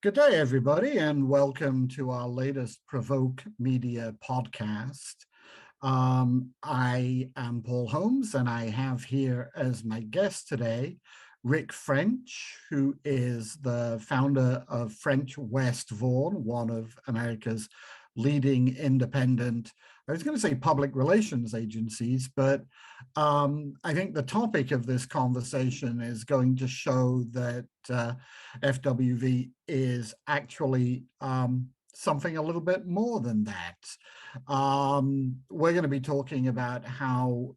Good day, everybody, and welcome to our latest PRovoke Media podcast. I am Paul Holmes, and I have here as my guest today, Rick French, who is the founder of French West Vaughan, one of America's leading independent, I was going to say public relations agencies, but I think the topic of this conversation is going to show that FWV is actually something a little bit more than that. We're going to be talking about how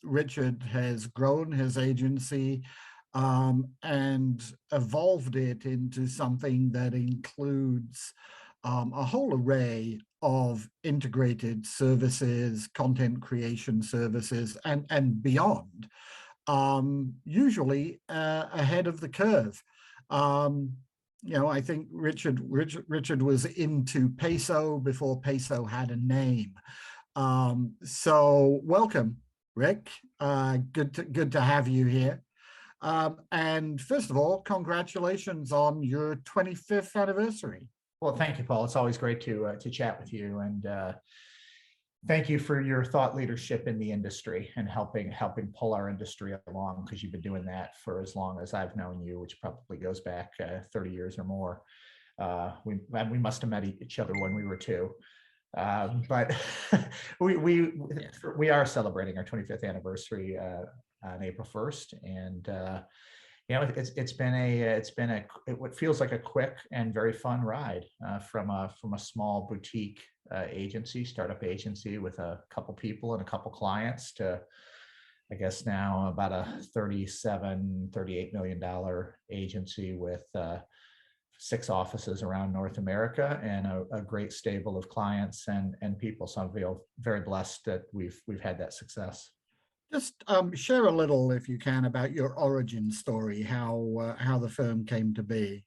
Richard has grown his agency and evolved it into something that includes a whole array of integrated services, content creation services, and beyond, usually ahead of the curve. I think Richard was into peso before peso had a name. So welcome, Rick. Good to have you here. And first of all, congratulations on your 25th anniversary. Well, thank you, Paul. It's always great to chat with you, and thank you for your thought leadership in the industry and helping pull our industry along, because you've been doing that for as long as I've known you, which probably goes back 30 years or more. We must have met each other when we were two, but we are celebrating our 25th anniversary on April 1st, and it feels like a quick and very fun ride from a small boutique startup agency with a couple people and a couple clients to, I guess now about a $38 million agency with 6 offices around North America and a great stable of clients and people. So I feel very blessed that we've had that success. Just share a little, if you can, about your origin story, how the firm came to be.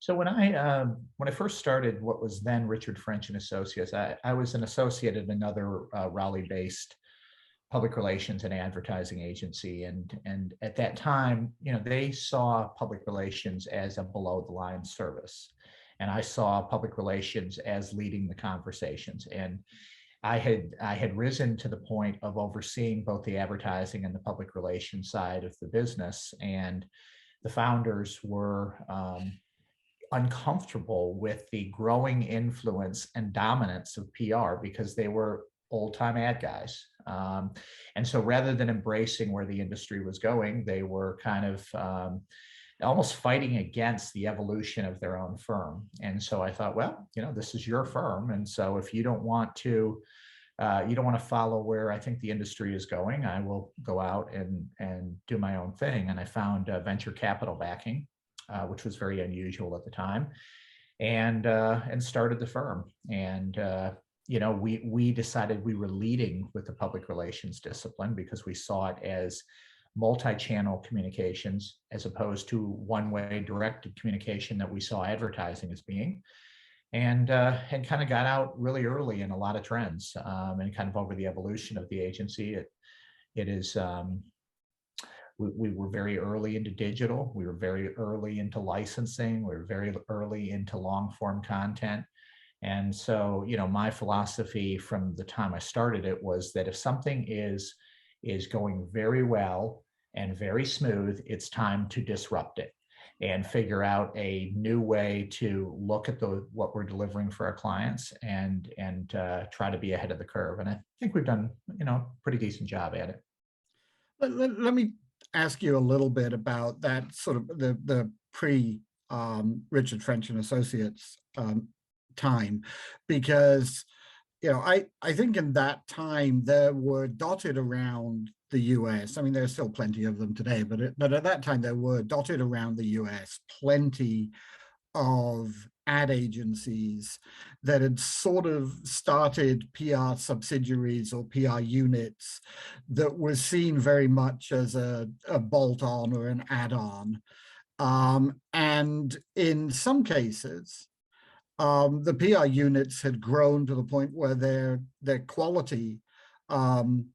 So when I first started what was then Richard French and Associates, I was an associate at another Raleigh-based public relations and advertising agency, and at that time, they saw public relations as a below-the-line service, and I saw public relations as leading the conversations. And I had risen to the point of overseeing both the advertising and the public relations side of the business, and the founders were uncomfortable with the growing influence and dominance of PR because they were old-time ad guys. And so rather than embracing where the industry was going, they were kind of almost fighting against the evolution of their own firm. And so I thought, well, this is your firm. And so if you don't want to follow where I think the industry is going, I will go out and do my own thing. And I found venture capital backing, which was very unusual at the time, and started the firm. And we decided we were leading with the public relations discipline because we saw it as multi-channel communications as opposed to one-way directed communication that we saw advertising as being, and kind of got out really early in a lot of trends, and kind of over the evolution of the agency. It is we were very early into digital. We were very early into licensing. We were very early into long-form content. And so, my philosophy from the time I started it was that if something is going very well and very smooth, it's time to disrupt it and figure out a new way to look at what we're delivering for our clients and try to be ahead of the curve. And I think we've done, a pretty decent job at it. Let me ask you a little bit about that sort of the pre Richard French and Associates time, because I think in that time there were dotted around the US. I mean, there's still plenty of them today, but at that time there were dotted around the US plenty of ad agencies that had sort of started PR subsidiaries or PR units that was seen very much as a bolt-on or an add-on. And in some cases, the PR units had grown to the point where their quality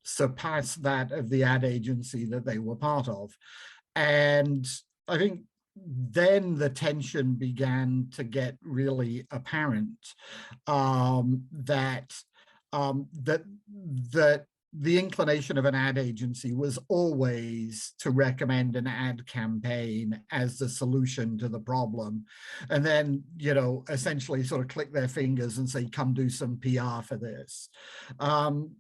surpassed that of the ad agency that they were part of. And I think then the tension began to get really apparent, that that the inclination of an ad agency was always to recommend an ad campaign as the solution to the problem, and then, essentially sort of click their fingers and say, come do some PR for this.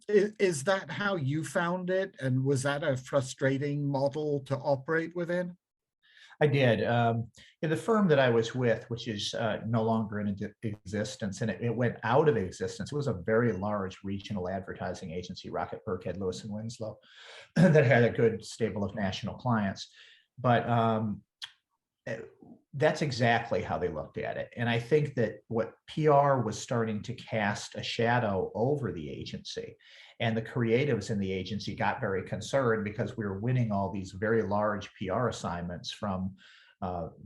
Is that how you found it, and was that a frustrating model to operate within? I did. The firm that I was with, which is no longer in existence, and it went out of existence. It was a very large regional advertising agency, Rocket Burkhead, Lewis and Winslow, that had a good stable of national clients. But that's exactly how they looked at it. And I think that what PR was starting to cast a shadow over the agency, and the creatives in the agency got very concerned because we were winning all these very large PR assignments from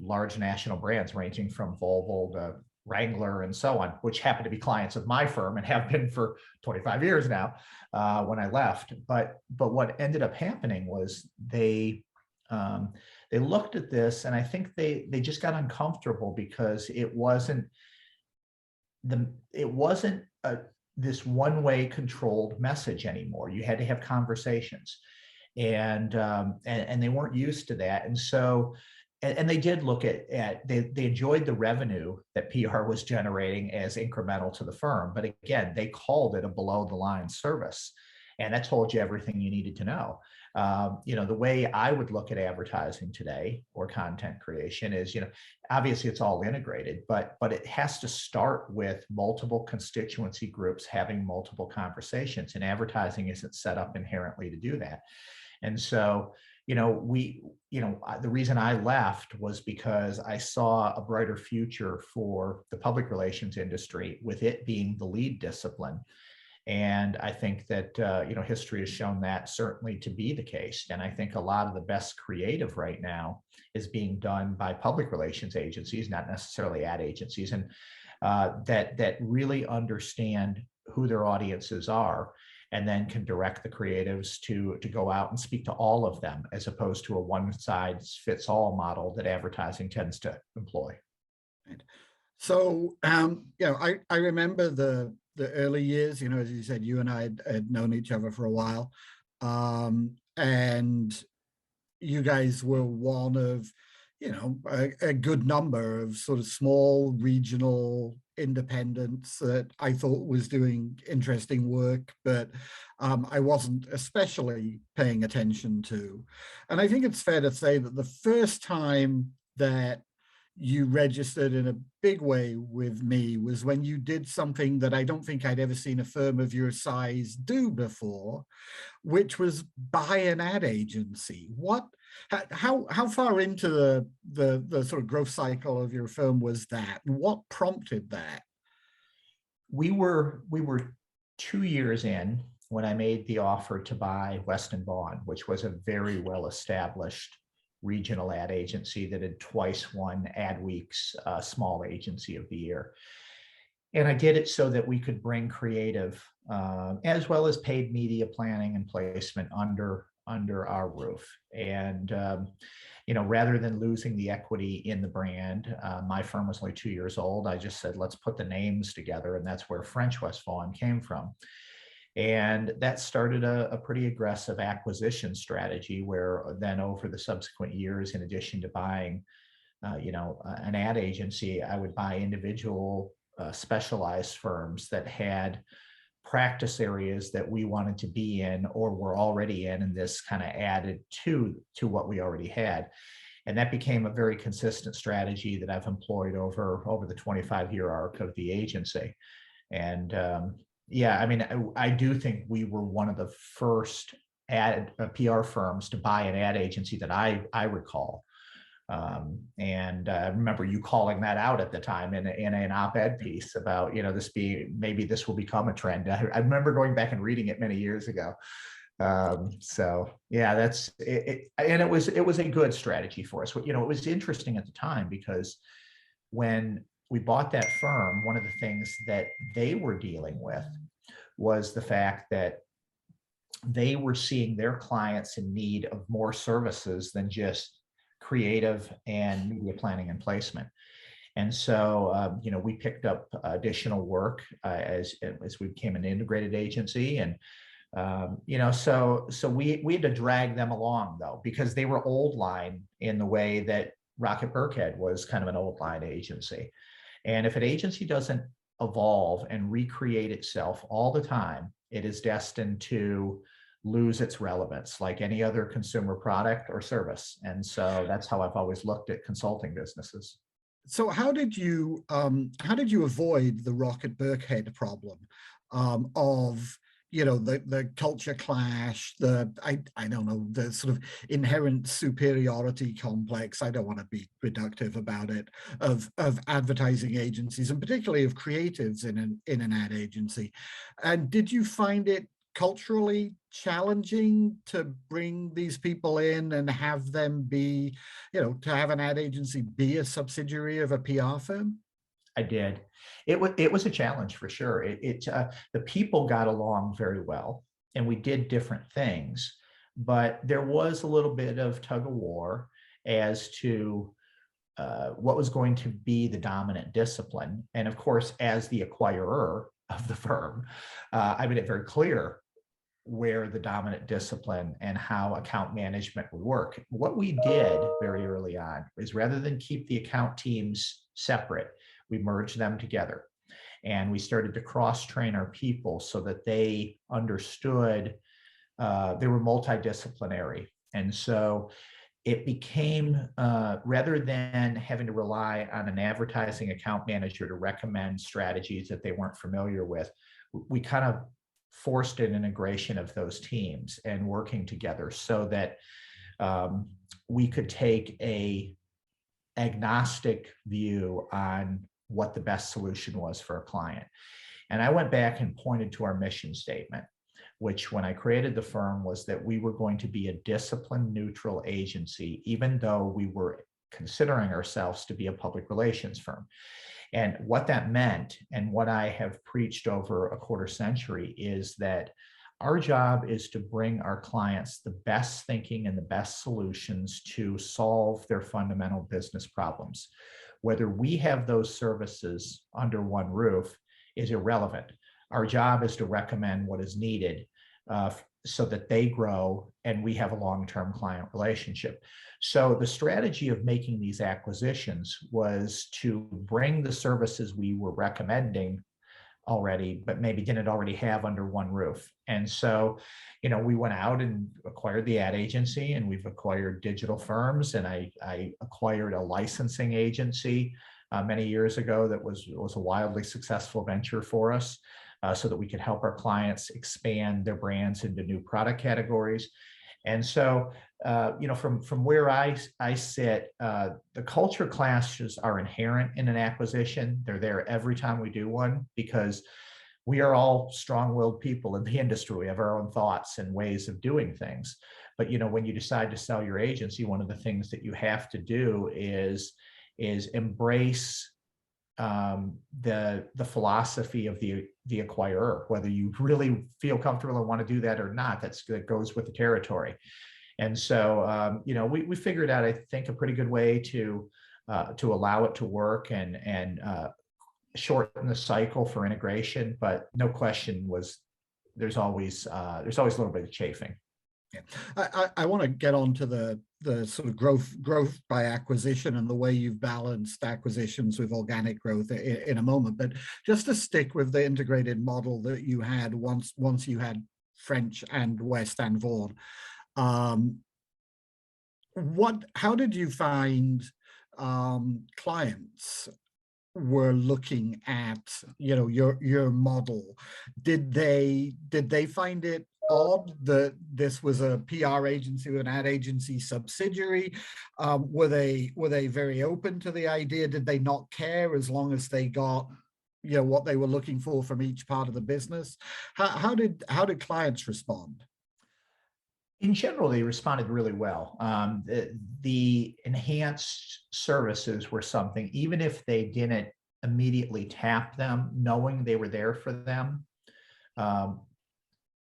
large national brands ranging from Volvo to Wrangler and so on, which happen to be clients of my firm and have been for 25 years now when I left. But what ended up happening was they looked at this, and I think they just got uncomfortable because it wasn't this one-way controlled message anymore. You had to have conversations, and they weren't used to that. And so, and they did look at they enjoyed the revenue that PR was generating as incremental to the firm. But again, they called it a below the line service, and that told you everything you needed to know. The way I would look at advertising today or content creation is, obviously it's all integrated, but it has to start with multiple constituency groups having multiple conversations, and advertising isn't set up inherently to do that. And so, the reason I left was because I saw a brighter future for the public relations industry with it being the lead discipline. And I think that, history has shown that certainly to be the case. And I think a lot of the best creative right now is being done by public relations agencies, not necessarily ad agencies, and that really understand who their audiences are, and then can direct the creatives to go out and speak to all of them, as opposed to a one-size-fits-all model that advertising tends to employ. So, I remember the early years, as you said, you and I had known each other for a while. And you guys were one of, a good number of sort of small regional independents that I thought was doing interesting work, but I wasn't especially paying attention to. And I think it's fair to say that the first time that you registered in a big way with me was when you did something that I don't think I'd ever seen a firm of your size do before, which was buy an ad agency. How far into the sort of growth cycle of your firm was that? And what prompted that? We were 2 years in when I made the offer to buy West and Vaughan, which was a very well-established regional ad agency that had twice won Adweek's Small Agency of the Year. And I did it so that we could bring creative as well as paid media planning and placement under our roof. And rather than losing the equity in the brand, my firm was only 2 years old. I just said, let's put the names together, and that's where French West Vaughan came from. And that started a pretty aggressive acquisition strategy, where then over the subsequent years, in addition to buying, an ad agency, I would buy individual specialized firms that had practice areas that we wanted to be in or were already in, and this kind of added to what we already had. And that became a very consistent strategy that I've employed over the 25-year arc of the agency. And I do think we were one of the first PR firms to buy an ad agency that I recall. And I remember you calling that out at the time in an op-ed piece about, maybe this will become a trend. I remember going back and reading it many years ago. That's it. And it was a good strategy for us. It was interesting at the time because when we bought that firm, one of the things that they were dealing with was the fact that they were seeing their clients in need of more services than just creative and media planning and placement. And so, we picked up additional work as we became an integrated agency. And, so we had to drag them along, though, because they were old line in the way that Rocket Burkhead was kind of an old line agency. And if an agency doesn't evolve and recreate itself all the time, it is destined to lose its relevance like any other consumer product or service. And so that's how I've always looked at consulting businesses. So how did you avoid the Rocket Burkhead problem of the culture clash, I don't know, the sort of inherent superiority complex, I don't want to be reductive about it, of advertising agencies and particularly of creatives in an ad agency? And did you find it culturally challenging to bring these people in and have them be, to have an ad agency be a subsidiary of a PR firm? I did. It was a challenge for sure. The people got along very well, and we did different things, but there was a little bit of tug of war as to what was going to be the dominant discipline. And of course, as the acquirer of the firm, I made it very clear where the dominant discipline and how account management would work. What we did very early on is, rather than keep the account teams separate, we merged them together. And we started to cross-train our people so that they understood they were multidisciplinary. And so it became, rather than having to rely on an advertising account manager to recommend strategies that they weren't familiar with, we kind of forced an integration of those teams and working together so that we could take a agnostic view on what the best solution was for a client. And I went back and pointed to our mission statement, which when I created the firm was that we were going to be a discipline neutral agency, even though we were considering ourselves to be a public relations firm. And what that meant, and what I have preached over a quarter century, is that our job is to bring our clients the best thinking and the best solutions to solve their fundamental business problems. Whether we have those services under one roof is irrelevant. Our job is to recommend what is needed so that they grow and we have a long-term client relationship. So the strategy of making these acquisitions was to bring the services we were recommending already, but maybe didn't already have under one roof. And so, we went out and acquired the ad agency, and we've acquired digital firms, and I acquired a licensing agency many years ago that was a wildly successful venture for us, so that we could help our clients expand their brands into new product categories. And so, from where I sit, the culture clashes are inherent in an acquisition. They're there every time we do one, because we are all strong-willed people in the industry. We have our own thoughts and ways of doing things. But, when you decide to sell your agency, one of the things that you have to do is embrace the philosophy of the acquirer, whether you really feel comfortable and want to do that or not. That goes with the territory. And so, we figured out, I think, a pretty good way to allow it to work and shorten the cycle for integration. But no question there's always a little bit of chafing. Yeah. I want to get on to the sort of growth by acquisition and the way you've balanced acquisitions with organic growth in a moment. But just to stick with the integrated model that you had once you had French and West and Vaughan, how did you find clients were looking at your model? Did they find it odd that this was a PR agency with an ad agency subsidiary? Were they very open to the idea? Did they not care as long as they got what they were looking for from each part of the business? How did clients respond? In general, they responded really well. The enhanced services were something, even if they didn't immediately tap them, knowing they were there for them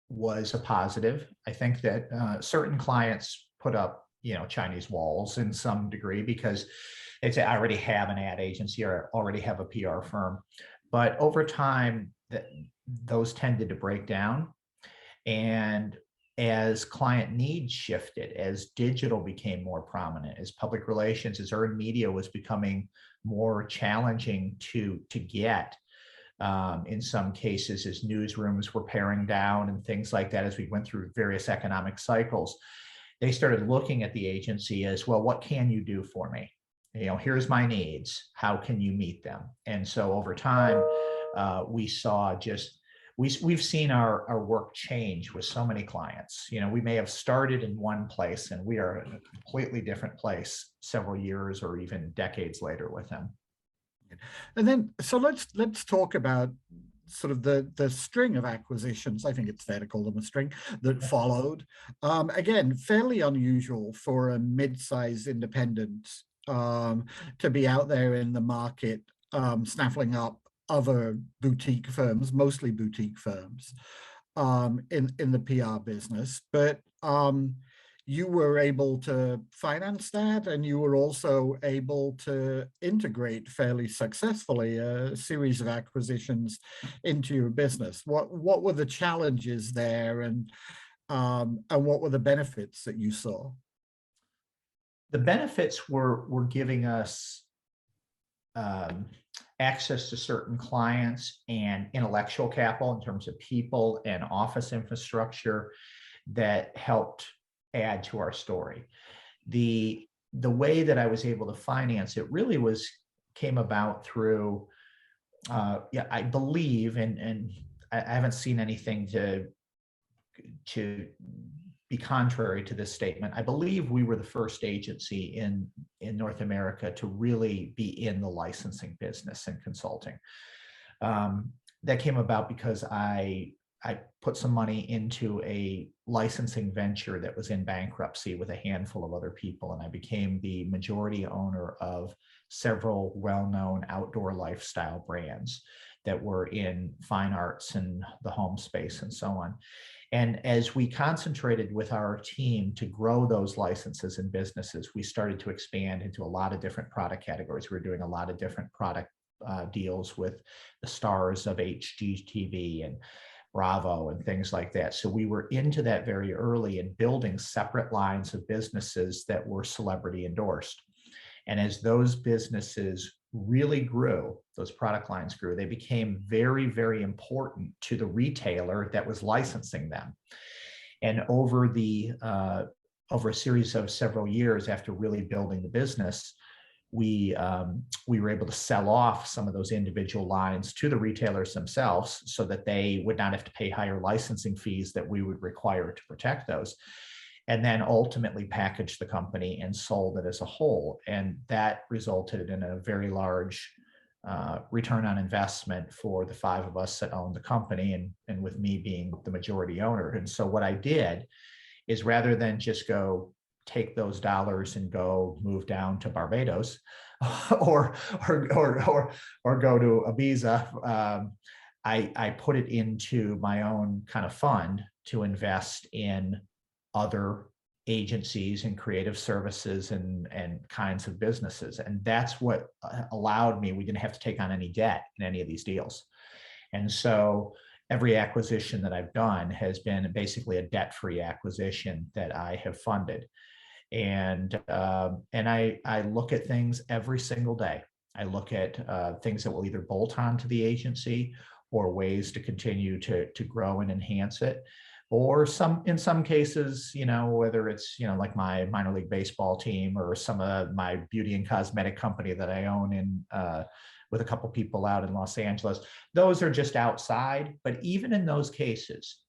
was a positive. I think that certain clients put up Chinese walls in some degree, because they'd say, I already have an ad agency or I already have a PR firm. But over time, those tended to break down. And as client needs shifted, as digital became more prominent, as public relations, as earned media was becoming more challenging to get, in some cases, as newsrooms were paring down and things like that, as we went through various economic cycles, they started looking at the agency as, well, what can you do for me? Here's my needs. How can you meet them? And so over time, we saw we've seen our work change with so many clients. We may have started in one place and we are in a completely different place several years or even decades later with them. And then, so let's talk about sort of the string of acquisitions, I think it's fair to call them a string, that followed. Again, fairly unusual for a mid-sized independent to be out there in the market, snaffling up other boutique firms, mostly boutique firms, in the PR business. But you were able to finance that, and you were also able to integrate fairly successfully a series of acquisitions into your business. What were the challenges there, and what were the benefits that you saw? The benefits were giving us access to certain clients and intellectual capital in terms of people and office infrastructure that helped add to our story. The way that I was able to finance it really came about through, I believe, and I haven't seen anything to be contrary to this statement. I believe we were the first agency in North America to really be in the licensing business and consulting. That came about because I put some money into a licensing venture that was in bankruptcy with a handful of other people, and I became the majority owner of several well-known outdoor lifestyle brands that were in fine arts and the home space and so on. And as we concentrated with our team to grow those licenses and businesses, we started to expand into a lot of different product categories. We were doing a lot of different product deals with the stars of HGTV and Bravo and things like that. So we were into that very early and building separate lines of businesses that were celebrity endorsed. And as those businesses really grew, those product lines grew, they became very, very important to the retailer that was licensing them. And over a series of several years after really building the business, we were able to sell off some of those individual lines to the retailers themselves so that they would not have to pay higher licensing fees that we would require to protect those, and then ultimately packaged the company and sold it as a whole. And that resulted in a very large return on investment for the five of us that owned the company, and with me being the majority owner. And so what I did is, rather than just go take those dollars and go move down to Barbados or go to Ibiza, I put it into my own kind of fund to invest in other agencies and creative services and kinds of businesses. And that's what allowed me, we didn't have to take on any debt in any of these deals. And so every acquisition that I've done has been basically a debt-free acquisition that I have funded. And I look at things every single day. I look at things that will either bolt on to the agency or ways to continue to grow and enhance it. Or in some cases, whether it's, like my minor league baseball team or some of my beauty and cosmetic company that I own with a couple people out in Los Angeles, those are just outside. But even in those cases,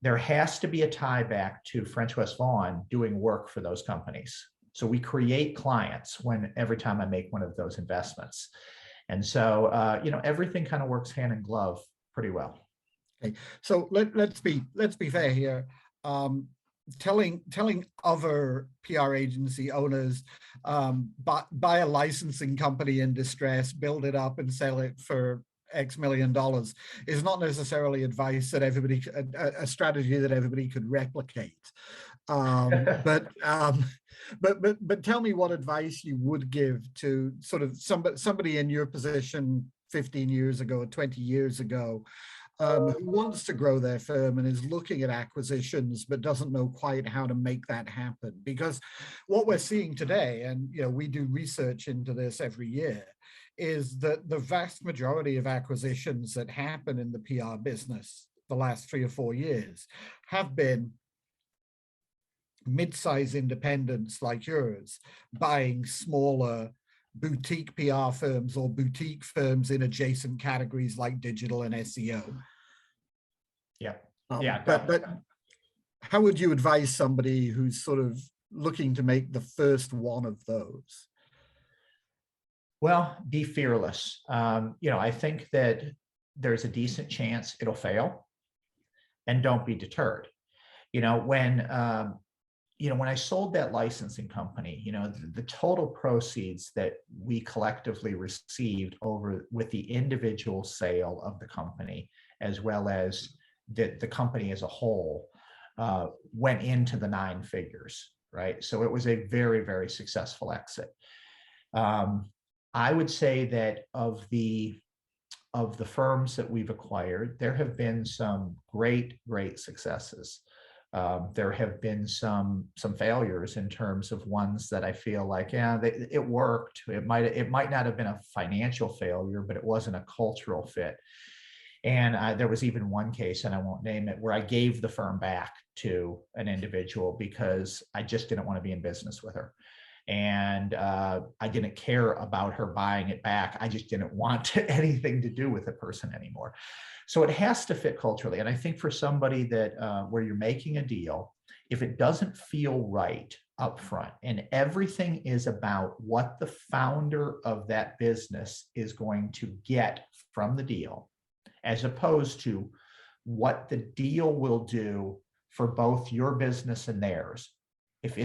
there has to be a tie back to French West Vaughan doing work for those companies. So we create clients every time I make one of those investments. And so, everything kind of works hand in glove pretty well. Okay, so let's be fair here. Telling other PR agency owners, buy a licensing company in distress, build it up and sell it for X million dollars is not necessarily advice that a strategy that everybody could replicate. But But tell me what advice you would give to sort of somebody in your position 15 years ago or 20 years ago, who wants to grow their firm and is looking at acquisitions but doesn't know quite how to make that happen. Because what we're seeing today, and we do research into this every year, is that the vast majority of acquisitions that happen in the PR business the last 3 or 4 years have been mid-size independents like yours buying smaller boutique PR firms or boutique firms in adjacent categories like digital and SEO. Yeah. But how would you advise somebody who's sort of looking to make the first one of those? Well, be fearless. I think that there's a decent chance it'll fail, and don't be deterred. When I sold that licensing company, the total proceeds that we collectively received over with the individual sale of the company, as well as the company as a whole, went into the 9 figures, right? So it was a very, very successful exit. I would say that of the firms that we've acquired, there have been some great, great successes. There have been some failures in terms of ones that I feel like, it worked. It might not have been a financial failure, but it wasn't a cultural fit. And there was even one case, and I won't name it, where I gave the firm back to an individual because I just didn't want to be in business with her. And I didn't care about her buying it back. I just didn't want anything to do with the person anymore. So it has to fit culturally. And I think for somebody that where you're making a deal, if it doesn't feel right up front, and everything is about what the founder of that business is going to get from the deal, as opposed to what the deal will do for both your business and theirs. If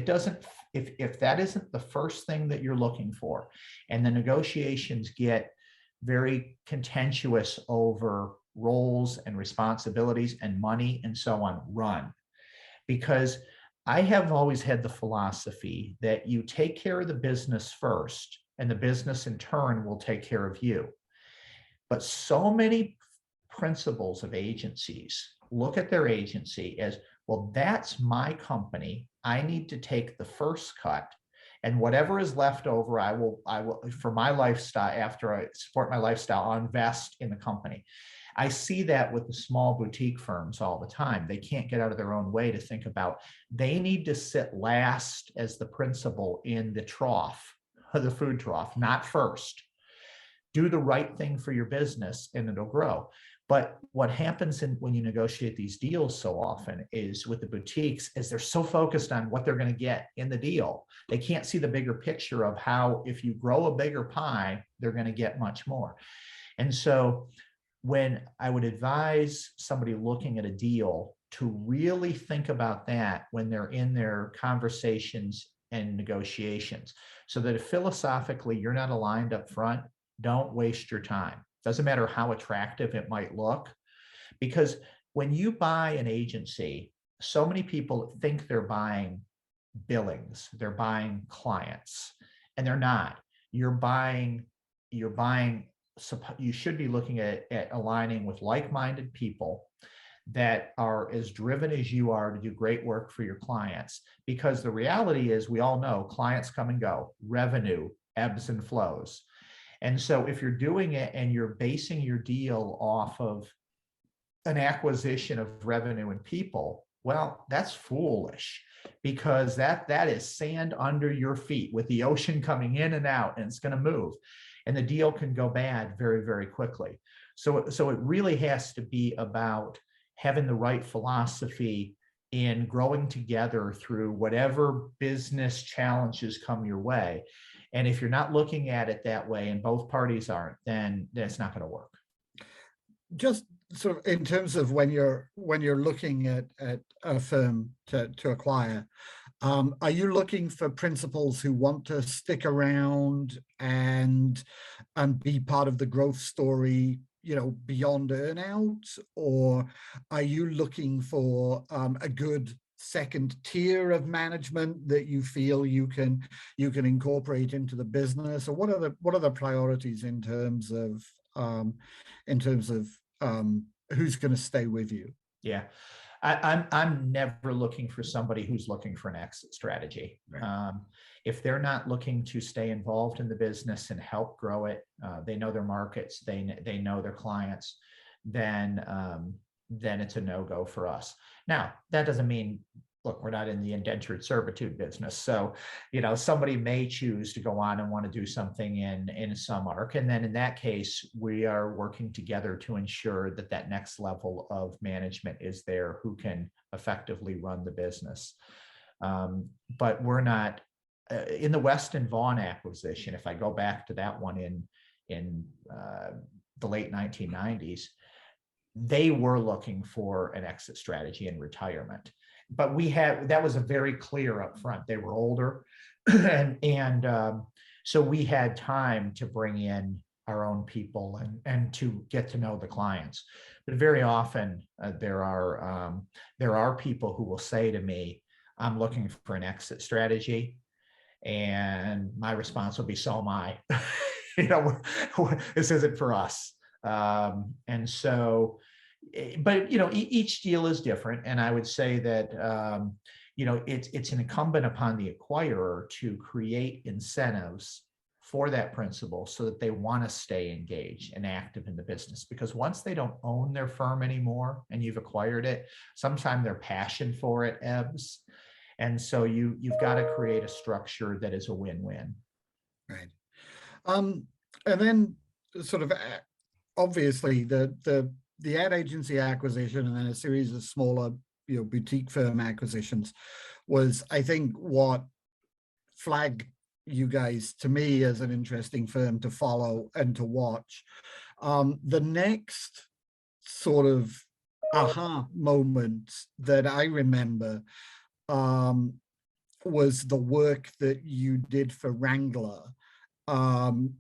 that isn't the first thing that you're looking for, and the negotiations get very contentious over roles and responsibilities and money and so on, run. Because I have always had the philosophy that you take care of the business first, and the business in turn will take care of you. But so many principals of agencies look at their agency as, well, that's my company. I need to take the first cut, and whatever is left over, I will for my lifestyle, after I support my lifestyle, I'll invest in the company. I see that with the small boutique firms all the time. They can't get out of their own way to think about, they need to sit last as the principal in the trough, the food trough, not first. Do the right thing for your business and it'll grow. But what happens when you negotiate these deals so often is with the boutiques, is they're so focused on what they're going to get in the deal. They can't see the bigger picture of how, if you grow a bigger pie, they're going to get much more. And so when I would advise somebody looking at a deal to really think about that when they're in their conversations and negotiations, so that if philosophically you're not aligned up front, don't waste your time. Doesn't matter how attractive it might look, because when you buy an agency, so many people think they're buying billings, they're buying clients, and they're not. You should be looking at aligning with like-minded people that are as driven as you are to do great work for your clients. Because the reality is, we all know clients come and go, revenue ebbs and flows. And so if you're doing it and you're basing your deal off of an acquisition of revenue and people, well, that's foolish, because that is sand under your feet with the ocean coming in and out, and it's going to move. And the deal can go bad very, very quickly. So it really has to be about having the right philosophy in growing together through whatever business challenges come your way. And if you're not looking at it that way, and both parties aren't, then it's not going to work. Just sort of in terms of when you're looking at a firm to acquire, are you looking for principals who want to stick around and be part of the growth story, beyond earnout? Or are you looking for a good second tier of management that you feel you can incorporate into the business, or what are the priorities in terms of who's going to stay with you? Yeah. I'm never looking for somebody who's looking for an exit strategy. Right. If they're not looking to stay involved in the business and help grow it, they know their markets, they know their clients, then it's a no-go for us. Now, that doesn't mean, look, we're not in the indentured servitude business. So, somebody may choose to go on and want to do something in some arc. And then in that case, we are working together to ensure that that next level of management is there who can effectively run the business. But we're not in the West and Vaughan acquisition. If I go back to that one in the late 1990s, they were looking for an exit strategy in retirement. But that was a very clear up front. They were older, and so we had time to bring in our own people and to get to know the clients. But very often there are people who will say to me, "I'm looking for an exit strategy," and my response will be, "So am I." This isn't for us. And so, but each deal is different, and I would say that it's incumbent upon the acquirer to create incentives for that principal so that they want to stay engaged and active in the business. Because once they don't own their firm anymore and you've acquired it, sometimes their passion for it ebbs, and so you've got to create a structure that is a win-win. Right. And then sort of obviously the ad agency acquisition and then a series of smaller, boutique firm acquisitions was, I think, what flagged you guys to me as an interesting firm to follow and to watch. The next sort of aha moment that I remember was the work that you did for Wrangler,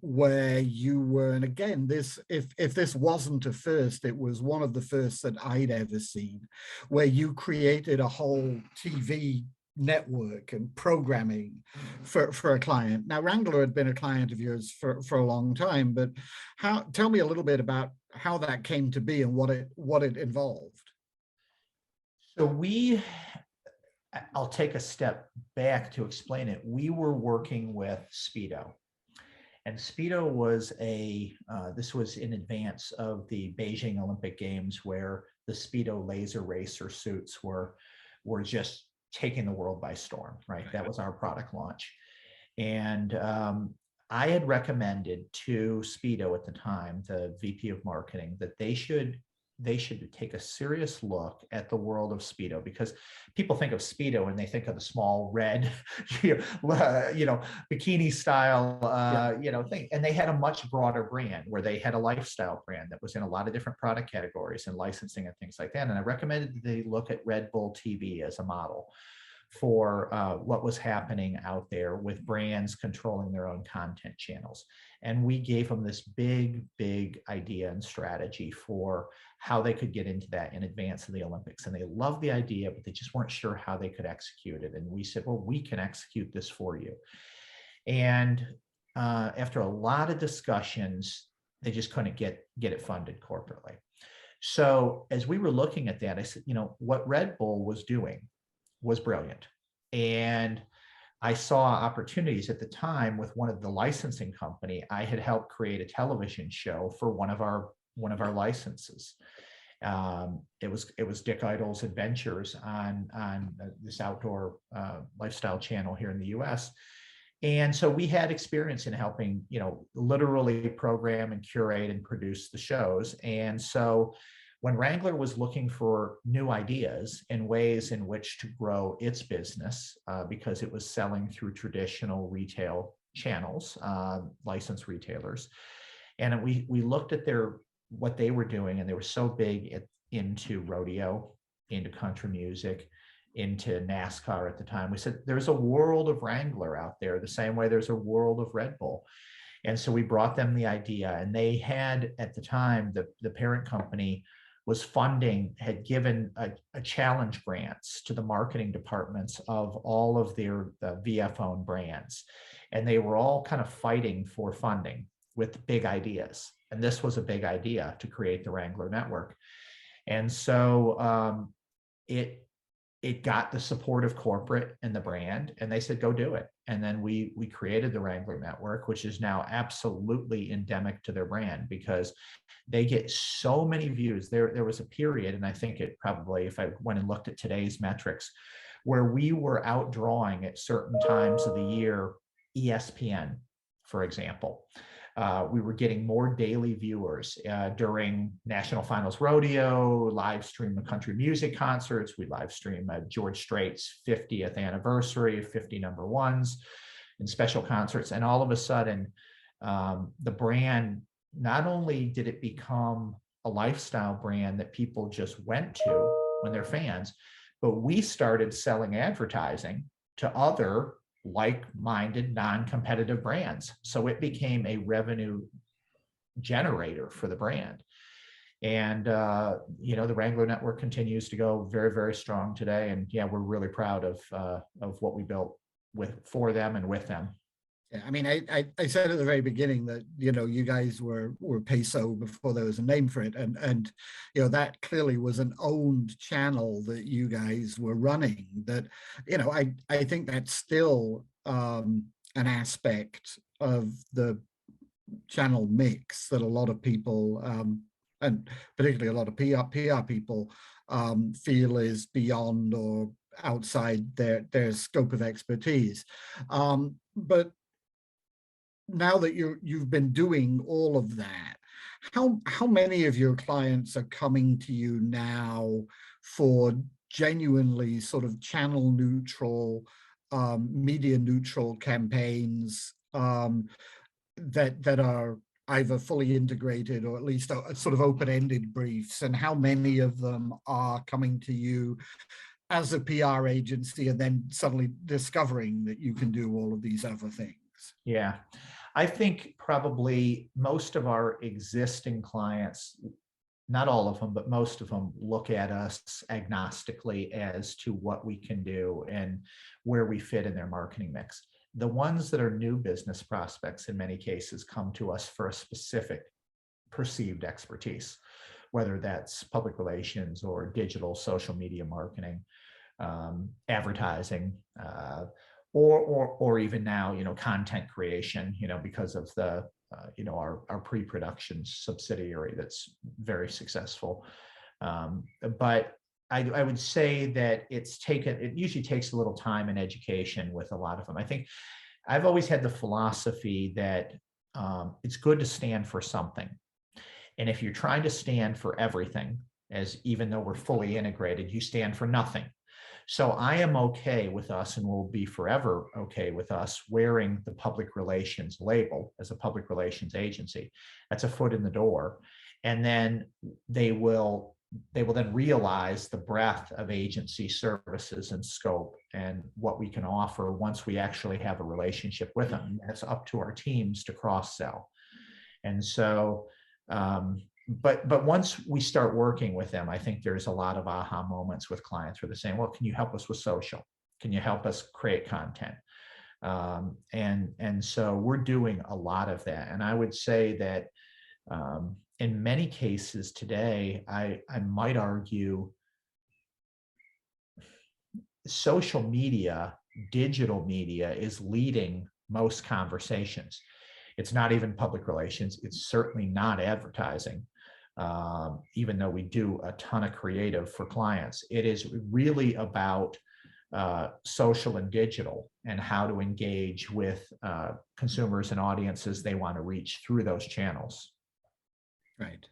where you were, and again, if this wasn't a first, it was one of the first that I'd ever seen, where you created a whole TV network and programming for a client. Now, Wrangler had been a client of yours for a long time, but tell me a little bit about how that came to be and what it involved. So I'll take a step back to explain it. We were working with Speedo. And Speedo was this was in advance of the Beijing Olympic Games, where the Speedo laser racer suits were just taking the world by storm, right? That was our product launch. And I had recommended to Speedo at the time, the VP of marketing, that they should take a serious look at the world of Speedo, because people think of Speedo and they think of the small red, bikini style, thing. And they had a much broader brand, where they had a lifestyle brand that was in a lot of different product categories and licensing and things like that. And I recommended that they look at Red Bull TV as a model for what was happening out there with brands controlling their own content channels. And we gave them this big, big idea and strategy for how they could get into that in advance of the Olympics. And they loved the idea, but they just weren't sure how they could execute it. And we said, well, we can execute this for you. And after a lot of discussions, they just couldn't get it funded corporately. So as we were looking at that, I said, what Red Bull was doing was brilliant. And I saw opportunities at the time with one of the licensing company. I had helped create a television show for one of our licenses. It was Dick Idle's Adventures on this outdoor lifestyle channel here in the US. And so we had experience in helping, literally program and curate and produce the shows. And so when Wrangler was looking for new ideas and ways in which to grow its business, because it was selling through traditional retail channels, licensed retailers, and we looked at what they were doing, and they were so big into rodeo, into country music, into NASCAR at the time. We said, there's a world of Wrangler out there, the same way there's a world of Red Bull. And so we brought them the idea, and they had at the time, the parent company had given a challenge grants to the marketing departments of all of the VF-owned brands. And they were all kind of fighting for funding with big ideas. And this was a big idea to create the Wrangler Network. And so it got the support of corporate and the brand, and they said, go do it. And then we created the Wrangler Network, which is now absolutely endemic to their brand because they get so many views. There was a period, and I think it probably, if I went and looked at today's metrics, where we were outdrawing at certain times of the year ESPN, for example. We were getting more daily viewers during National Finals Rodeo, live stream of country music concerts. We live stream George Strait's 50th anniversary, 50 number ones, and special concerts. And all of a sudden, the brand, not only did it become a lifestyle brand that people just went to when they're fans, but we started selling advertising to other like-minded, non-competitive brands. So it became a revenue generator for the brand. And, the Wrangler Network continues to go very, very strong today. And yeah, we're really proud of what we built for them and with them. Yeah, I mean, I said at the very beginning that, you guys were Peso before there was a name for it. And that clearly was an owned channel that you guys were running that, I think that's still an aspect of the channel mix that a lot of people, and particularly a lot of PR people feel is beyond or outside their scope of expertise. But now that you've been doing all of that, how many of your clients are coming to you now for genuinely sort of channel neutral, media neutral campaigns that are either fully integrated or at least a sort of open-ended briefs, and how many of them are coming to you as a PR agency and then suddenly discovering that you can do all of these other things? Yeah, I think probably most of our existing clients, not all of them, but most of them look at us agnostically as to what we can do and where we fit in their marketing mix. The ones that are new business prospects in many cases come to us for a specific perceived expertise, whether that's public relations or digital social media marketing, advertising, or even now, content creation, because of the, our pre-production subsidiary that's very successful. But I would say that it usually takes a little time and education with a lot of them. I think I've always had the philosophy that it's good to stand for something. And if you're trying to stand for everything, even though we're fully integrated, you stand for nothing. So I am okay with us, and will be forever okay with us, wearing the public relations label as a public relations agency. That's a foot in the door. And then they will then realize the breadth of agency services and scope and what we can offer once we actually have a relationship with them. And it's up to our teams to cross-sell. And so, but once we start working with them, I think there's a lot of aha moments with clients where they're saying, well, can you help us with social? Can you help us create content? And so we're doing a lot of that. And I would say that in many cases today, I might argue social media, digital media is leading most conversations. It's not even public relations. It's certainly not advertising. Even though we do a ton of creative for clients, it is really about social and digital and how to engage with consumers and audiences they want to reach through those channels. Right.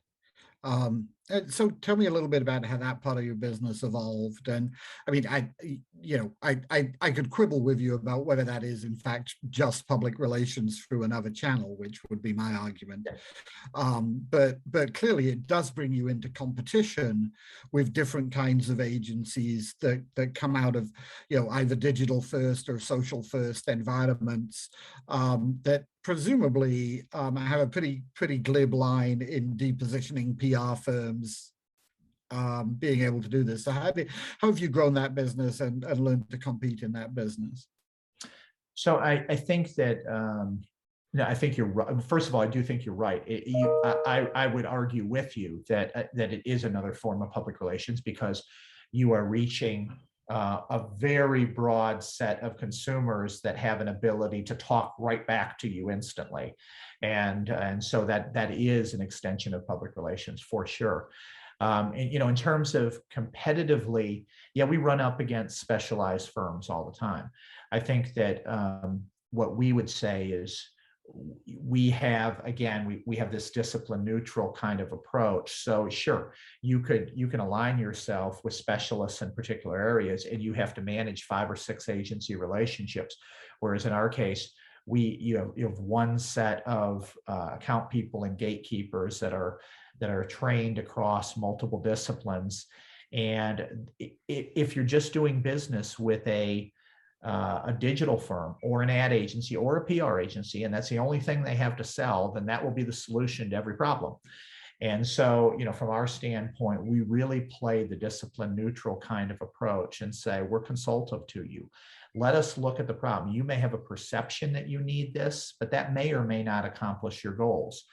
And so tell me a little bit about how that part of your business evolved. And I mean, I could quibble with you about whether that is in fact just public relations through another channel, which would be my argument. But clearly it does bring you into competition with different kinds of agencies that come out of, either digital first or social first environments that presumably have a pretty glib line in depositioning PR firms being able to do this. So how have you grown that business and learned to compete in that business? So I think that no, I think you're right. First of all, I do think you're right. I would argue with you that that it is another form of public relations, because you are reaching a very broad set of consumers that have an ability to talk right back to you instantly, and so that is an extension of public relations for sure. And in terms of competitively, yeah, we run up against specialized firms all the time. I think that what we would say is we have, again, we have this discipline neutral kind of approach. So sure, you can align yourself with specialists in particular areas, and you have to manage 5 or 6 agency relationships. Whereas in our case, you have one set of account people and gatekeepers that are trained across multiple disciplines. And if you're just doing business with a digital firm or an ad agency or a PR agency, and that's the only thing they have to sell, then that will be the solution to every problem. And so, from our standpoint, we really play the discipline neutral kind of approach and say, we're consultative to you. Let us look at the problem. You may have a perception that you need this, but that may or may not accomplish your goals.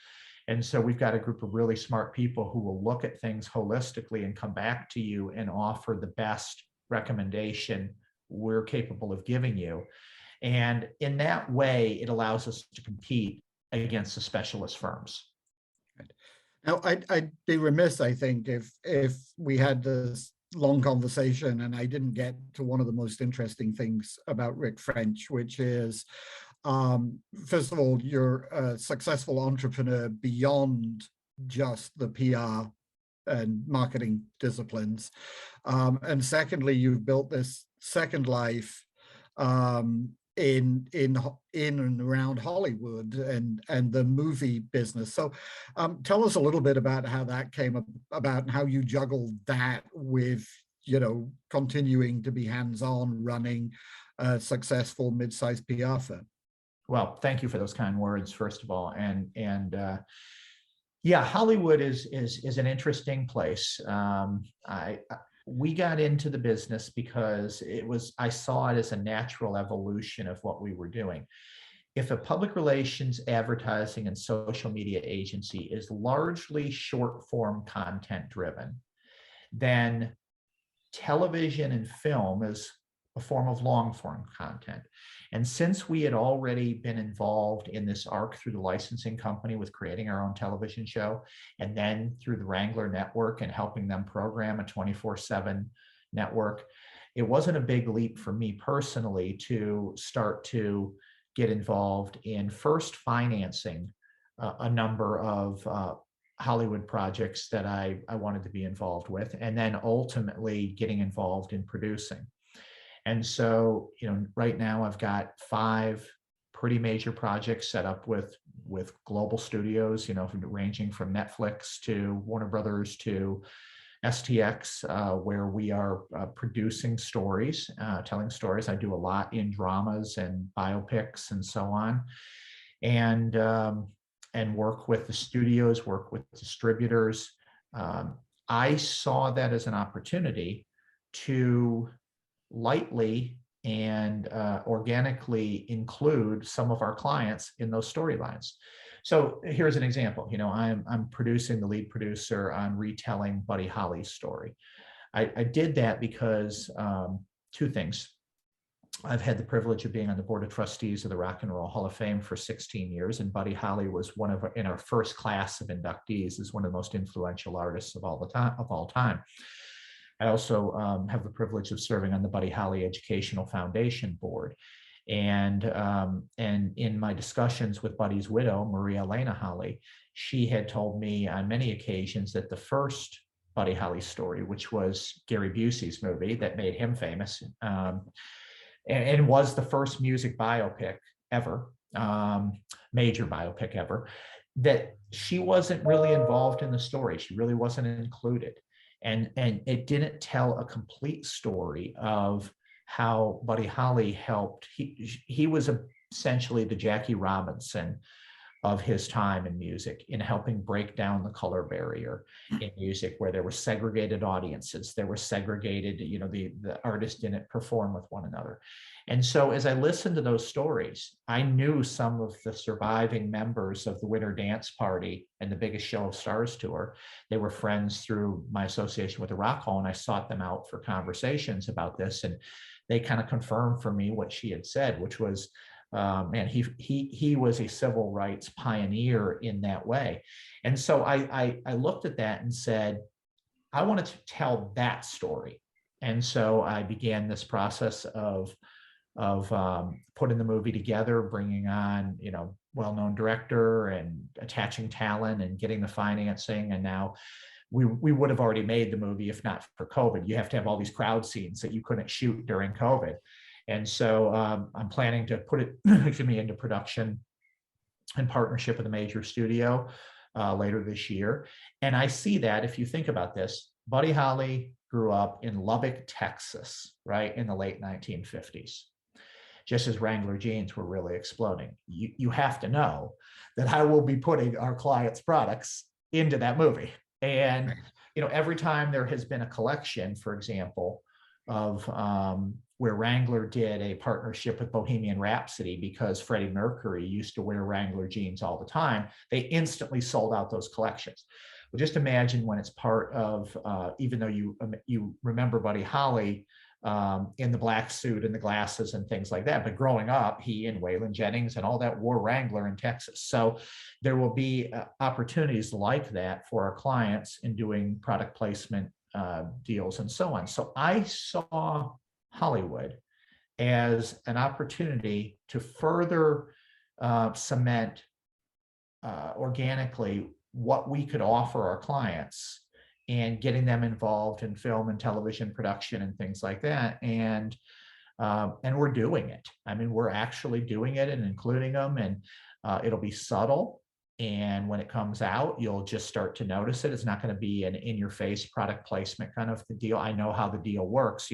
And so we've got a group of really smart people who will look at things holistically and come back to you and offer the best recommendation we're capable of giving you. And in that way, it allows us to compete against the specialist firms. Now, I'd be remiss, I think, if we had this long conversation and I didn't get to one of the most interesting things about Rick French, which is, first of all, you're a successful entrepreneur beyond just the PR and marketing disciplines. And secondly, you've built this second life in and around Hollywood and the movie business. So tell us a little bit about how that came about and how you juggled that with, continuing to be hands-on running a successful mid-sized PR firm. Well, thank you for those kind words, first of all. And yeah, Hollywood is an interesting place. We got into the business because I saw it as a natural evolution of what we were doing. If a public relations, advertising, and social media agency is largely short form content driven, then television and film is a form of long form content. And since we had already been involved in this arc through the licensing company with creating our own television show, and then through the Wrangler Network and helping them program a 24/7 network, it wasn't a big leap for me personally to start to get involved in first financing a number of Hollywood projects that I wanted to be involved with, and then ultimately getting involved in producing. And so, right now I've got 5 pretty major projects set up with global studios, ranging from Netflix to Warner Brothers to STX, where we are producing stories, telling stories. I do a lot in dramas and biopics and so on, and work with the studios, work with distributors. I saw that as an opportunity to lightly and organically include some of our clients in those storylines. So here's an example. I'm producing, the lead producer on retelling Buddy Holly's story. I did that because 2 things. I've had the privilege of being on the board of trustees of the Rock and Roll Hall of Fame for 16 years, and Buddy Holly was in our first class of inductees, is one of the most influential artists of all time. I also have the privilege of serving on the Buddy Holly Educational Foundation board. And in my discussions with Buddy's widow, Maria Elena Holly, she had told me on many occasions that the first Buddy Holly story, which was Gary Busey's movie that made him famous, and was the first music biopic ever, major biopic ever, that she wasn't really involved in the story. She really wasn't included. And it didn't tell a complete story of how Buddy Holly helped. He was essentially the Jackie Robinson of his time in music, in helping break down the color barrier in music, where there were segregated audiences, there were segregated, the artists didn't perform with one another. And so as I listened to those stories, I knew some of the surviving members of the Winter Dance Party and the Biggest Show of Stars tour. They were friends through my association with the Rock Hall, and I sought them out for conversations about this. And they kind of confirmed for me what she had said, which was, man, he was a civil rights pioneer in that way. And so I looked at that and said, I wanted to tell that story. And so I began this process of putting the movie together, bringing on, well-known director and attaching talent and getting the financing. And now we would have already made the movie if not for COVID. You have to have all these crowd scenes that you couldn't shoot during COVID. And so I'm planning to put it into production in partnership with a major studio later this year. And I see that, if you think about this, Buddy Holly grew up in Lubbock, Texas, right, in the late 1950s. Just as Wrangler jeans were really exploding. You have to know that I will be putting our clients' products into that movie. And, every time there has been a collection, for example, of where Wrangler did a partnership with Bohemian Rhapsody because Freddie Mercury used to wear Wrangler jeans all the time, they instantly sold out those collections. Well, just imagine when it's part of, even though you remember Buddy Holly in the black suit and the glasses and things like that. But growing up, he and Waylon Jennings and all that wore Wrangler in Texas. So there will be opportunities like that for our clients in doing product placement deals and so on. So I saw Hollywood as an opportunity to further cement organically what we could offer our clients and getting them involved in film and television production and things like that. And we're doing it. I mean, we're actually doing it and including them, and it'll be subtle. And when it comes out, you'll just start to notice it. It's not going to be an in-your-face product placement kind of the deal. I know how the deal works.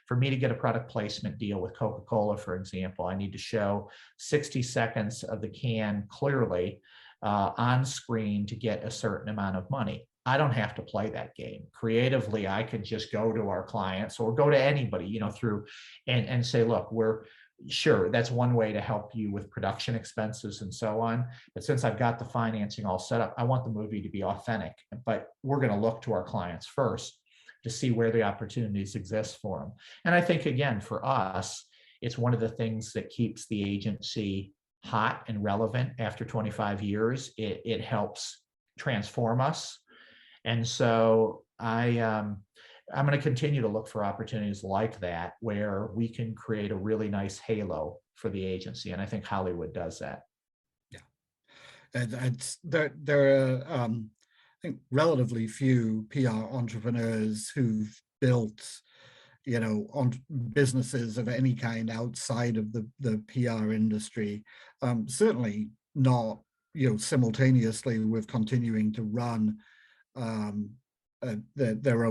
For me to get a product placement deal with Coca-Cola, for example, I need to show 60 seconds of the can clearly on screen to get a certain amount of money. I don't have to play that game. Creatively, I could just go to our clients or go to anybody, through and say, look, we're sure that's one way to help you with production expenses and so on. But since I've got the financing all set up, I want the movie to be authentic. But we're going to look to our clients first to see where the opportunities exist for them. And I think, again, for us, it's one of the things that keeps the agency hot and relevant after 25 years. It helps transform us. And so I'm going to continue to look for opportunities like that where we can create a really nice halo for the agency. And I think Hollywood does that. Yeah. And there are, I think, relatively few PR entrepreneurs who've built, on businesses of any kind outside of the PR industry. Certainly not, simultaneously with continuing to run their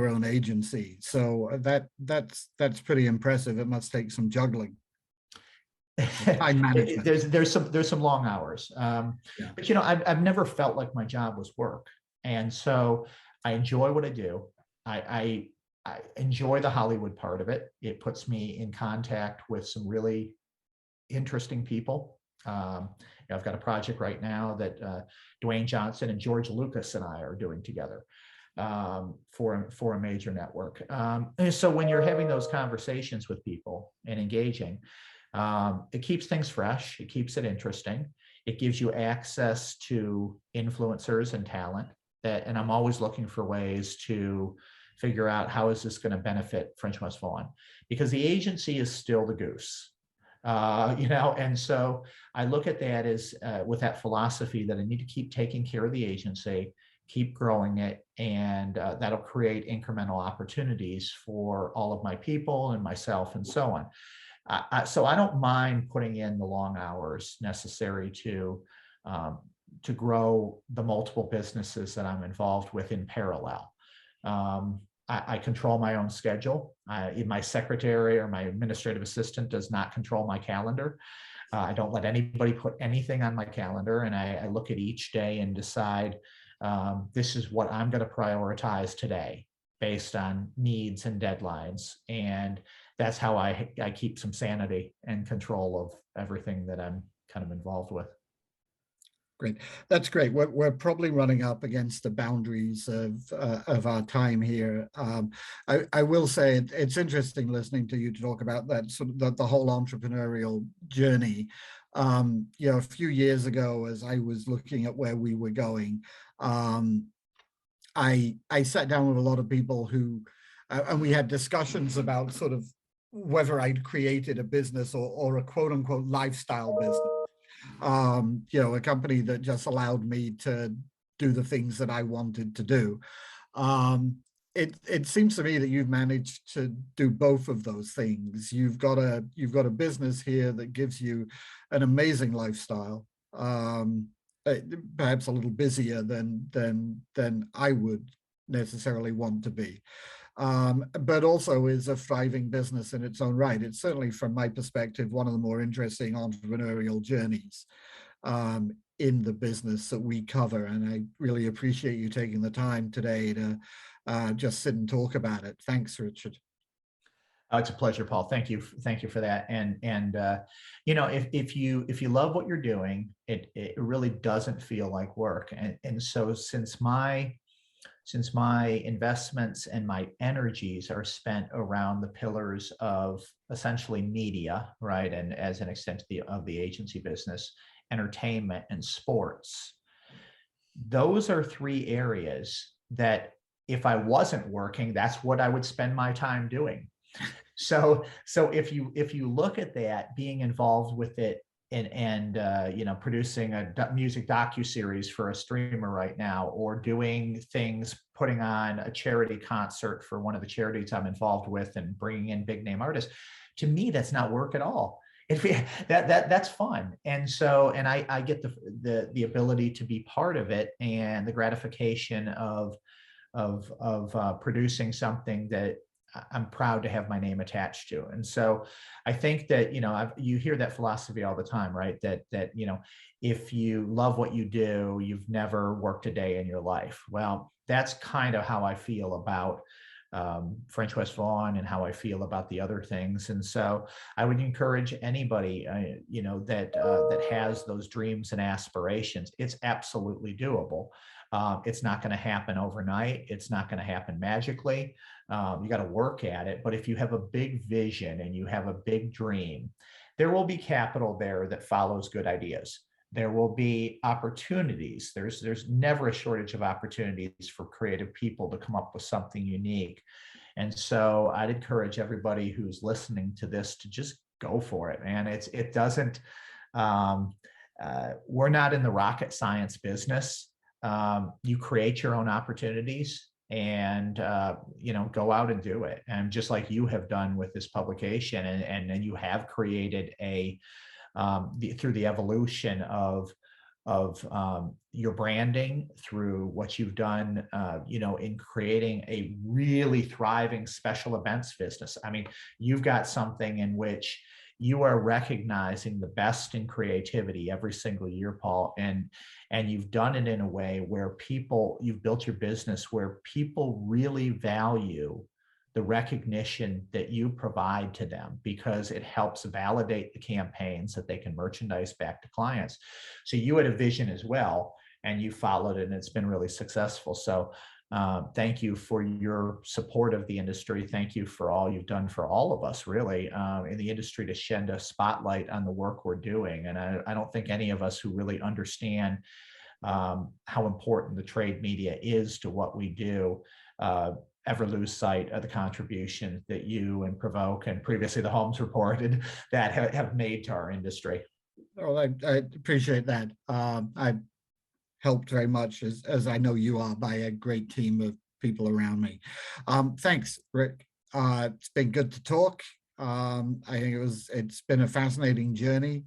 own agency. So that's pretty impressive. It must take some juggling. Time management. There's some long hours, but I've never felt like my job was work, and so I enjoy what I do. I enjoy the Hollywood part of it. It puts me in contact with some really interesting people. I've got a project right now that Dwayne Johnson and George Lucas and I are doing together for a major network. And so when you're having those conversations with people and engaging, it keeps things fresh. It keeps it interesting. It gives you access to influencers and talent and I'm always looking for ways to figure out how is this going to benefit French West Vaughan, because the agency is still the goose. And so I look at that as with that philosophy that I need to keep taking care of the agency, keep growing it, and that'll create incremental opportunities for all of my people and myself and so on. So I don't mind putting in the long hours necessary to grow the multiple businesses that I'm involved with in parallel. I control my own schedule. My secretary or my administrative assistant does not control my calendar. I don't let anybody put anything on my calendar, and I look at each day and decide this is what I'm going to prioritize today based on needs and deadlines. And that's how I keep some sanity and control of everything that I'm kind of involved with. Great. That's great. We're probably running up against the boundaries of our time here. I will say it's interesting listening to you talk about that sort of the whole entrepreneurial journey. A few years ago, as I was looking at where we were going, I sat down with a lot of people who, and we had discussions about sort of whether I'd created a business or a quote unquote lifestyle business. A company that just allowed me to do the things that I wanted to do. It seems to me that you've managed to do both of those things. You've got a business here that gives you an amazing lifestyle, perhaps a little busier than I would necessarily want to be. But also is a thriving business in its own right. It's certainly, from my perspective, one of the more interesting entrepreneurial journeys in the business that we cover. And I really appreciate you taking the time today to just sit and talk about it. Thanks, Richard. It's a pleasure, Paul. Thank you for that. And if you love what you're doing, it really doesn't feel like work. And so since my investments and my energies are spent around the pillars of essentially media, right, and as an extent of the agency business, entertainment, and sports, those are three areas that if I wasn't working, that's what I would spend my time doing. So if you look at that, being involved with it and producing a music docuseries for a streamer right now, or doing things, putting on a charity concert for one of the charities I'm involved with, and bringing in big name artists, to me, that's not work at all. That's fun. And so, and I get the ability to be part of it, and the gratification of producing something that I'm proud to have my name attached to. And so I think that, you hear that philosophy all the time, right? That if you love what you do, you've never worked a day in your life. Well, that's kind of how I feel about French West Vaughan, and how I feel about the other things. And so I would encourage anybody, that has those dreams and aspirations. It's absolutely doable. It's not going to happen overnight. It's not going to happen magically. You got to work at it. But if you have a big vision and you have a big dream, there will be capital there that follows good ideas. There will be opportunities. There's never a shortage of opportunities for creative people to come up with something unique. And so I'd encourage everybody who's listening to this to just go for it, man. It doesn't, we're not in the rocket science business. You create your own opportunities, and go out and do it. And just like you have done with this publication, and you have created through the evolution of your branding, through what you've done, in creating a really thriving special events business. I mean, you've got something in which you are recognizing the best in creativity every single year, Paul, and you've done it in a way where you've built your business where people really value the recognition that you provide to them, because it helps validate the campaigns that they can merchandise back to clients. So you had a vision as well, and you followed it, and it's been really successful. So thank you for your support of the industry. Thank you for all you've done for all of us, really, in the industry, to shed a spotlight on the work we're doing. And I don't think any of us who really understand how important the trade media is to what we do ever lose sight of the contribution that you and PRovoke, and previously the Holmes reported, that have made to our industry. Well, I appreciate that. I helped very much, as I know you are, by a great team of people around me. Thanks, Rick. It's been good to talk. I think it's been a fascinating journey.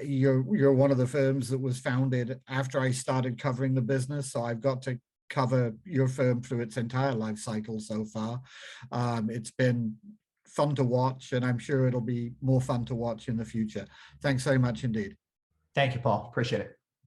You're one of the firms that was founded after I started covering the business, so I've got to cover your firm through its entire life cycle so far. It's been fun to watch, and I'm sure it'll be more fun to watch in the future. Thanks so much indeed. Thank you, Paul. Appreciate it.